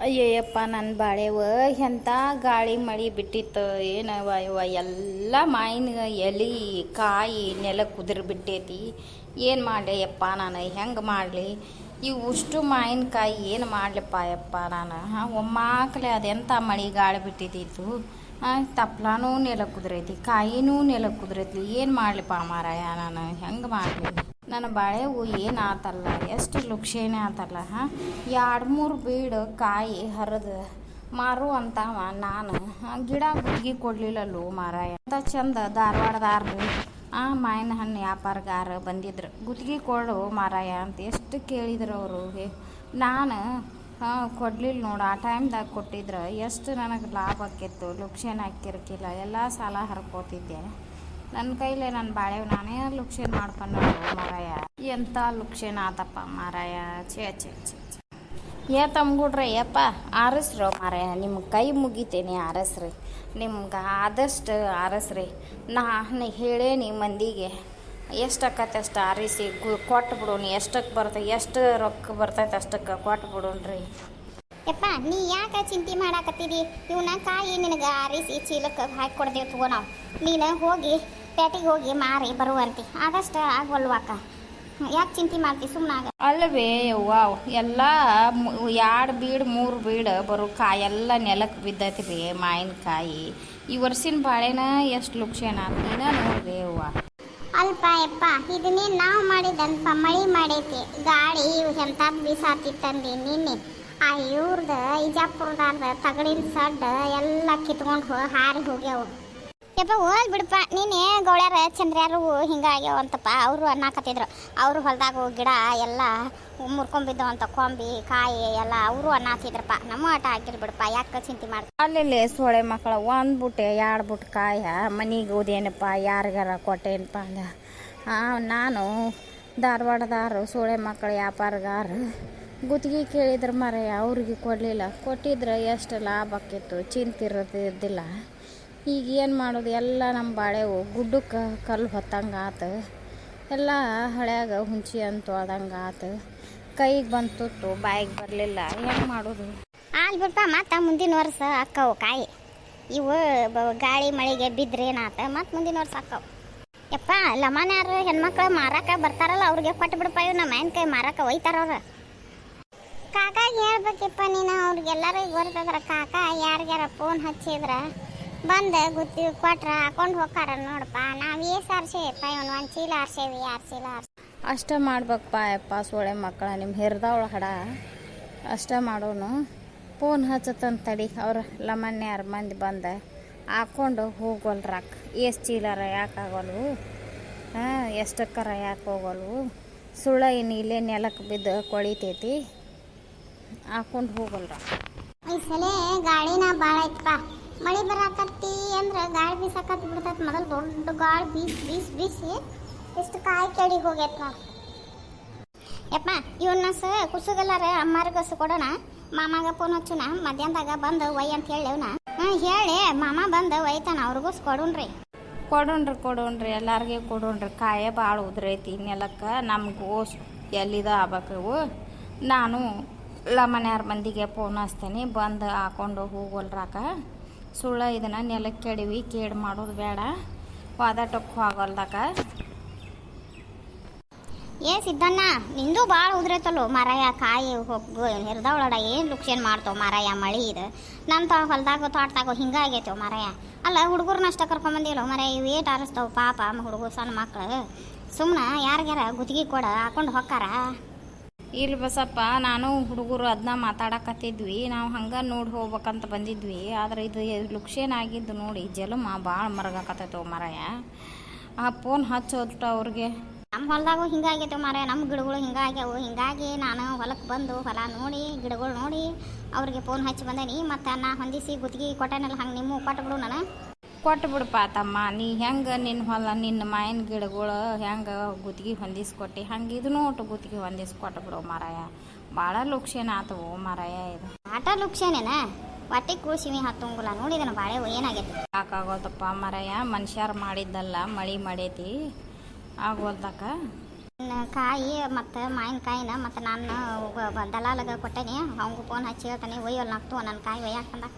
ಅಯ್ಯಯ್ಯಪ್ಪ ನನ್ನ ಬಾಳೆವ ಎಂಥ ಗಾಳಿ ಮಳೆ ಬಿಟ್ಟಿತ್ತು ಏನವ ಇವ ಎಲ್ಲ ಮಾವಿನ ಎಲೆ ಕಾಯಿ ನೆಲಕ್ಕೆ ಉದುರಿ ಬಿಟ್ಟೈತಿ. ಏನು ಮಾಡಲಿ ಯಪ್ಪ ನಾನು ಹೆಂಗೆ ಮಾಡಲಿ ಇವು ಅಷ್ಟು ಮಾವಿನಕಾಯಿ ಏನು ಮಾಡಲಿಪ್ಪ ಯಪ್ಪ ನಾನು ಒಮ್ಮಾಕಲೆ ಅದೆಂಥ ಮಳೆ ಗಾಳಿ ಬಿಟ್ಟಿದ್ದಿತ್ತು. ತಪ್ಲಾನೂ ನೆಲಕ್ಕೆ ಉದುರೈತಿ, ಕಾಯಿನೂ ನೆಲಕ್ಕೆ ಉದುರೈತಿ. ಏನು ಮಾಡಲಿಪ್ಪ ಮಾರಾಯ ನಾನು ಹೆಂಗೆ ಮಾಡಲಿ? ನನ್ನ ಬಾಳೆವು ಏನು ಆತಲ್ಲ, ಎಷ್ಟು ಲುಕ್ಷೇನೆ ಆತಲ್ಲ. 2-3 ಬೀಡು ಕಾಯಿ ಹರಿದು ಮಾರು ಅಂತಾವ. ನಾನು ಗಿಡ ಗುಡ್ಗಿ ಕೊಡಲಿಲ್ಲಲ್ಲೋ ಮಾರಾಯ. ಅಂತ ಚಂದ ಧಾರವಾಡದಾರ್ರು ಮಾವಿನ ಹಣ್ಣು ವ್ಯಾಪಾರಗಾರ ಬಂದಿದ್ರು, ಗುತ್ತಿಗೆ ಕೊಡು ಮಾರಾಯ ಅಂತ ಎಷ್ಟು ಕೇಳಿದ್ರು ಅವರು. ನಾನು ಕೊಡಲಿಲ್ಲ ನೋಡು. ಆ ಟೈಮ್ದಾಗ ಕೊಟ್ಟಿದ್ರೆ ಎಷ್ಟು ನನಗೆ ಲಾಭ ಆಕ್ಕಿತ್ತು. ಲುಕ್ಷೇನ್ ಹಾಕಿರ್ಕಿಲ್ಲ, ಎಲ್ಲ ಸಾಲ ಹರ್ಕೋತಿದ್ದೆ. ನನ್ನ ಕೈಲೇ ನನ್ನ ಬಾಳೆವು ನಾನೇ ಲುಕ್ಷೇನ್ ಮಾಡ್ಕೊಂಡು ಮಾರಾಯ. ಎಂಥ ಲುಕ್ಷೇನ್ ಆತಪ್ಪ ಮಾರಾಯ. ಛೇ ಛೇ ಛೇ ಛೇ. ತಮ್ಗುಡ್ರಿ ಯಪ್ಪ ಆರಿಸ್ರೋ ಮಾರಾಯ, ನಿಮ್ಗೆ ಕೈ ಮುಗಿತೇನೆ ಆರಿಸ್ರಿ. ನಿಮ್ಗೆ ಆದಷ್ಟು ಆರಿಸ್ರಿ. ನಾನು ಹೇಳೇನಿ ಮಂದಿಗೆ ಎಷ್ಟು ಆಕತ್ತೆ ಅಷ್ಟು ಆರಿಸಿ ಕೊಟ್ಟು ಬಿಡೋಣ. ಎಷ್ಟಕ್ಕೆ ಬರ್ತೈತೆ, ಎಷ್ಟು ರೊಕ್ಕ ಬರ್ತೈತೆ ಅಷ್ಟಕ್ಕೆ ಕೊಟ್ಟು ಬಿಡೋಣ್ರಿ. ಯಪ್ಪ ನೀ ಯಾಕೆ ಚಿಂತೆ ಮಾಡಾಕತ್ತೀರಿ? ಇವನ್ನ ಕಾಯಿ ನಿನಗೆ ಆರಿಸಿ ಚೀಲಕ್ಕೆ ಹಾಕಿ ಕೊಡ್ದೇವು ತಗೋ. ನಾವು ನೀನು ಹೋಗಿ ಪೇಟೆಗೆ ಹೋಗಿ ಮಾರಿ ಬರುವಂತೆ ಆದಷ್ಟು ಆಗವಲ್ವಾಕ. ಯಾಕೆ ಚಿಂತೆ ಮಾಡ್ತಿ ಸುಮ್ಮನಾಗ? ಅಲ್ಲವೇ ವಾವ್, ಎಲ್ಲ 2 ಬೀಡು 3 ಬೀಡು ಬರೋ ಕಾಯೆಲ್ಲ ನೆಲಕ್ಕೆ ಬಿದ್ದೈತಿ ರೀ ಮಾವಿನಕಾಯಿ. ಈ ವರ್ಷಿನ ಬಾಳೆನ ಎಷ್ಟು ಲುಕ್ಷೇನ ನೀನ ನೋಡ್ರಿ ಅವ್ವ. ಅಲ್ಪ ಯಪ್ಪ ಇದನ್ನೇ ನಾವು ಮಾಡಿದಂತ ಮಳೆ ಮಾಡೈತಿ, ಗಾಳಿ ಎಂಥದ್ದು ಬೀಸಾತಿತ್ತಂದು ನಿನ್ನೆ. ಆ ಇವ್ರದ್ದು ಇಜಾಪುರದಾರ್ದ ತಗಡಿನ ಸಡ್ಡು ಎಲ್ಲ ಕಿತ್ಕೊಂಡು ಹಾರಿ ಹೋಗ್ಯಾವು. ಯಪ್ಪ ಹೋದ್ ಬಿಡಪ್ಪ, ನೀನೆ ಗೌಳ್ಯಾರ ಚಂದ್ರ್ಯಾರು ಹಿಂಗಾಗ್ಯಾವಂತಪ್ಪ. ಅವರು ಅನ್ನಕತ್ತಿದ್ರು ಅವರು ಹೊಲದಾಗ ಗಿಡ ಎಲ್ಲ ಮುರ್ಕೊಂಬಿದ್ದವಂತ, ಕೊಂಬಿ ಕಾಯಿ ಎಲ್ಲ ಅವರು ಅನ್ನತ್ತಿದ್ರಪ್ಪ. ನಮ್ಮ ಆಟ ಆಗಿರ್ ಬಿಡಪ್ಪ, ಯಾಕೆ ಚಿಂತೆ ಮಾಡ್ತಾರೆ? ಅಲ್ಲಿ ಸೊಳೆ ಮಕ್ಕಳ 1 ಬುಟ್ಟೆ 2 ಬುಟ್ಟು ಕಾಯ ಮನೆಗೆ ಓದೇನಪ್ಪ, ಯಾರಿಗಾರ ಕೊಟ್ಟೇನಪ್ಪ ಅಂದ. ನಾನು ಧಾರವಾಡದಾರು ಸೊಳೆ ಮಕ್ಕಳ ವ್ಯಾಪಾರಗಾರ ಗುತ್ತಿಗೆ ಕೇಳಿದ್ರೆ ಮಾರಾಯ, ಅವ್ರಿಗೆ ಕೊಡಲಿಲ್ಲ. ಕೊಟ್ಟಿದ್ರೆ ಎಷ್ಟು ಲಾಭ ಆಕ್ಕಿತ್ತು, ಚಿಂತೆ ಇರೋದಿದ್ದಿಲ್ಲ. ಈಗ ಏನು ಮಾಡೋದು? ಎಲ್ಲ ನಮ್ಮ ಬಾಳೆವು ಗುಡ್ಡಕ್ಕೆ ಕಲ್ಲು ಹೊತ್ತಂಗೆ ಆತು, ಎಲ್ಲ ಹಳ್ಯಾಗ ಹುಂಚಿ ಅಂತ ಹೋದಂಗೆ ಆತು. ಕೈಗೆ ಬಂತು ಬಾಯಿಗೆ ಬರಲಿಲ್ಲ. ಹೆಂಗೆ ಮಾಡೋದು? ಅಲ್ಲಿ ಬಿಡಪ್ಪ, ಮತ್ತು ಮುಂದಿನ ವರ್ಷ ಅಕ್ಕವು ಕಾಯಿ. ಇವು ಗಾಳಿ ಮಳೆಗೆ ಬಿದ್ರೇನಾತ, ಮತ್ತು ಮುಂದಿನ ವರ್ಷ ಅಕ್ಕವು. ಯಪ್ಪ ಲಮಾನ್ಯಾರು ಹೆಣ್ಮಕ್ಳು ಮಾರಕ್ಕೆ ಬರ್ತಾರಲ್ಲ, ಅವ್ರಿಗೆ ಕೊಟ್ಟು ಬಿಡಪ್ಪ. ಇವು ನಮ್ಮ ಮಾವಿನಕಾಯಿ ಮಾರಕ್ಕೆ ಒಯ್ತಾರವ್ರು. ಕಾಕಾಗೆ ಹೇಳ್ಬೇಕಪ್ಪ ನೀನು, ಅವ್ರಿಗೆಲ್ಲರಿಗೂ ಬರ್ತದ್ರ. ಕಾಕ ಯಾರಿಗಾರ ಫೋನ್ ಹಚ್ಚಿದ್ರೆ ಬಂದು ಗುತ್ತಿ ಕೊಟ್ರೆ ಹಾಕೊಂಡು ಹೋಗ್ತಾರ ನೋಡಪ್ಪ. ನಾವು ಆರ್ಸೇವಪ್ಪ, ಇವನು 1 ಚೀಲ ಆರ್ಸೇವಿ, 2 ಚೀಲ ಅಷ್ಟೇ ಮಾಡ್ಬೇಕಪ್ಪ ಯಪ್ಪ. ಸೊಳೆ ಮಕ್ಕಳ ನಿಮ್ಮ ಹಿರಿದವಳ ಹಡ ಅಷ್ಟೇ ಮಾಡೋನು. ಫೋನ್ ಹಚ್ಚತಂತ ತಡಿ, ಅವ್ರು ಲಮನ್ಯಾರು ಮಂದಿ ಬಂದು ಹಾಕ್ಕೊಂಡು ಹೋಗೋಲ್ರಾಕ. ಎಷ್ಟು ಚೀಲಾರ ಯಾಕೆ ಆಗೋಲ್ವು, ಎಷ್ಟಕ್ಕರ ಯಾಕೆ ಹೋಗೋಲ್ವು? ಸುಳ್ಳ ಇನ್ನು ಇಲ್ಲೇ ನೆಲಕ್ಕೆ ಬಿದ್ದು ಕೊಳಿತೈತಿ, ಹಾಕ್ಕೊಂಡು ಹೋಗಲ್ರ. ಈ ಸಲ ಗಾಳಿನ ಭಾಳ ಐತಪ್ಪ. ಮಳೆ ಬರಾಕತ್ತಿ ಅಂದ್ರೆ ಗಾಳಿ ಬೀಸಾಕತ್ತಿ ಬಿಡ್ತೈತೆ. ಮೊದಲು ದೊಡ್ಡ ಗಾಳಿ ಬೀಸಿ ಎಷ್ಟು ಕಾಯಿ ಕೆಡಿ ಹೋಗೈತೆ ನೋಡಿ. ಯಪ್ಪ ಇವನ್ನ ಕುಸುಗಲ್ಲಾರ ಅಮ್ಮಾರಿಗಸು ಕೊಡೋಣ. ಮಾಮಾಗ ಫೋನ್ ಹಚ್ಚುನ, ಮಧ್ಯಾಹ್ನದಾಗ ಬಂದು ಒಯ್ ಅಂತ ಹೇಳೇವ್ನ. ಹೇಳಿ ಮಾಮ ಬಂದು ಒಯ್ತಾನ, ಅವ್ರಿಗೋಸ್ ಕೊಡೋಣ್ರಿ. ಕೊಡೋಣ್ರಿ ಎಲ್ಲಾರ್ಗೆ ಕೊಡೋಣ್ರಿ. ಕಾಯೇ ಭಾಳ ಉದ್ರೈತಿ ನೆಲಕ್ಕೆ, ನಮ್ಗೆ ಓಸ್ ಎಲ್ಲಿದ ಆಗ್ಬೇಕು. ನಾನು ಲಮನ್ಯಾರ ಮಂದಿಗೆ ಫೋನ್ ಹಚ್ತೇನೆ, ಬಂದು ಹಾಕೊಂಡು ಹೋಗೋಲ್ರಾಕ. ಸುಳ್ಳ ಇದನ್ನು ನೆಲಕ್ಕೆ ಕೆಡವಿ ಕೇಡು ಮಾಡೋದು ಬೇಡ. ವಾದಾಟಕ್ಕೆ ಹೋಗಲ್ದಾಗ ಸಿದ್ದಣ್ಣ ನಿಂದು ಭಾಳ ಉದ್ರೈತಲ್ಲೋ ಮಾರಾಯ. ಕಾಯಿ ಹೋಗು ಹಿರಿದವಳಡ ಏನು ಲುಕ್ಷೇನ್ ಮಾಡ್ತಾವ ಮಾರಾಯ. ಮಳೆ ಇದು ನನ್ನ ಹೊಲದಾಗ ತೋಟದಾಗ ಹಿಂಗಾಗೈತೇವ ಮಾರಾಯ. ಅಲ್ಲ ಹುಡುಗರ್ನ ಅಷ್ಟ ಕರ್ಕೊಂಬಂದಿಲ್ಲ ಮಾರಾಯ. ಇವು ಏಟ್ ಆರಿಸ್ತಾವ ಪಾಪ ಹುಡುಗರು ಸಣ್ಣ ಮಕ್ಳು. ಸುಮ್ಮನೆ ಯಾರಿಗಾರ ಗುತ್ತಿಗೆ ಕೊಡ ಹಾಕೊಂಡು ಹೊಕ್ಕಾರ. ಇಲ್ಲಿ ಬಸಪ್ಪ, ನಾನು ಹುಡುಗರು ಅದನ್ನ ಮಾತಾಡಕತ್ತಿದ್ವಿ. ನಾವು ಹಂಗೆ ನೋಡಿ ಹೋಗ್ಬೇಕಂತ ಬಂದಿದ್ವಿ. ಆದ್ರೆ ಇದು ಲುಕ್ಷೇನಾಗಿದ್ದು ನೋಡಿ ಜಲಮ ಭಾಳ ಮರಗಾಕತ್ತೈತವ ಮಾರಾಯ. ಆ ಫೋನ್ ಹಚ್ಚೋದ್ಟ ಅವ್ರಿಗೆ. ನಮ್ಮ ಹೊಲದಾಗೂ ಹಿಂಗಾಗೈತೆ ಮಾರಾಯ, ನಮ್ಮ ಗಿಡಗಳು ಹಿಂಗಾಗ್ಯಾವು. ಹಿಂಗಾಗಿ ನಾನು ಹೊಲಕ್ಕೆ ಬಂದು ಹೊಲ ನೋಡಿ ಗಿಡಗಳು ನೋಡಿ ಅವ್ರಿಗೆ ಫೋನ್ ಹಚ್ಚಿ ಬಂದೇನಿ. ಮತ್ತು ನಾ ಹೊಂದಿಸಿ ಗುತ್ತಿಗೆ ಕೊಟ್ಟೇನಲ್ಲ, ಹಂಗೆ ನಿಮ್ಮ ಕೊಟ್ಟು ಬಿಡು. ನಾನು ಕೊಟ್ಟು ಬಿಡಪ್ಪ ತಮ್ಮ. ನೀ ಹೆಂಗೆ ನಿನ್ನ ಹೊಲ ನಿನ್ನ ಮಾವಿನ ಗಿಡಗಳು ಹೆಂಗೆ ಗುತ್ತಿಗೆ ಹೊಂದಿಸ್ಕೊಟ್ಟು ಹಂಗೆ ಇದನ್ನು ಒಟ್ಟು ಗುತ್ತಿಗೆ ಹೊಂದಿಸ್ಕೊಟ್ಟು ಬಿಡು ಮಾರಾಯ. ಭಾಳ ಲುಕ್ಷೇನ ಆತವು ಮಾರಾಯ. ಇದು ಆಟ ಲುಕ್ಷೇನೇನ ಹೊಟ್ಟೆ ಕೂಸಿವಿ ಹತ್ತಂಗಿಲ್ಲ ನೋಡಿದನ ಬಾಳೆ ಏನಾಗೈತಿ. ಯಾಕಾಗೋದಪ್ಪ ಮಾರಾಯ, ಮನುಷ್ಯರು ಮಾಡಿದ್ದಲ್ಲ ಮಳೆ ಮಾಡೈತಿ ಆಗೋಲ್ದಕ್ಕ. ಕಾಯಿ ಮತ್ತು ಮಾವಿನಕಾಯಿನ ಮತ್ತು ನಾನು ದಲಾಲಗೆ ಕೊಟ್ಟೇನಿ. ಅವಂಗೆ ಫೋನ್ ಹಚ್ಚಿ ಹೇಳ್ತಾನೆ ಒಯ್ಯಲ್ಲ ನಾಕ್ತು ನನ್ನ ಕಾಯಿ ಒಯ್ಯಾಕಂದ.